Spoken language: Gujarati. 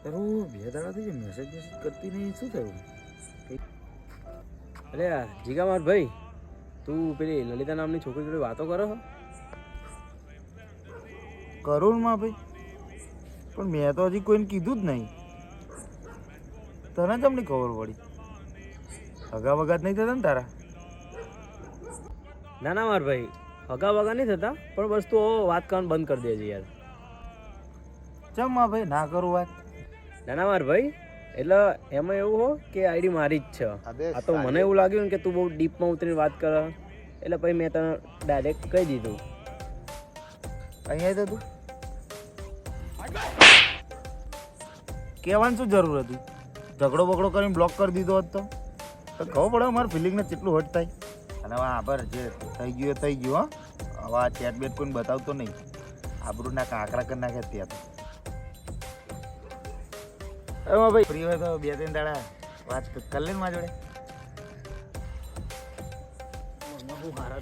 તારું 2 દાડાથી જે મેસેજ કરતી નહીં, શું થયું? અરે જીગા માર ભાઈ, તું પેલી લલિતા નામની છોકરી જોડે વાતો કરો છો? કરુણમાં ભાઈ, પણ મેં તો હજી કોઈને કીધું જ નહીં. તને કેમ નહીં ખબર પડી? હગા વગા નહીં થતા ને તારા? ના ના માર ભાઈ, હગા વગા નહીં થતા, પણ બસ તું વાત કરવાનું બંધ કરી દેજે યાર. ચમ માં ભાઈ ના કરું વાત? ના ના માર ભાઈ, એટલે એમાં એવું હો કે આઈડી મારી જ છે. આ તો મને એવું લાગ્યું ને કે તું બહુ ડીપમાં ઉતરીને વાત કરે, એટલે પછી મેં તને ડાયરેક્ટ કહી દીધું. અહીંયા તો તું કહેવાની શું જરૂર હતી? ઝઘડો બગડો કરીને બ્લોક કરી દીધો હોત તો ખબર પડે મારા ફિલિંગને કેટલું હટ થાય. અને હવે આભાર, જે થઈ ગયું એ થઈ ગયું. હા, હવે આ ચેટ બેટ કોઈને બતાવતો નહીં. આબરૂના કાંકરા કરી નાખ્યા ત્યાં તો. હવે ભાઈ ફ્રી હોય તો 2-3 દાડા વાત કરી લે મારા જોડે. બહુ સારા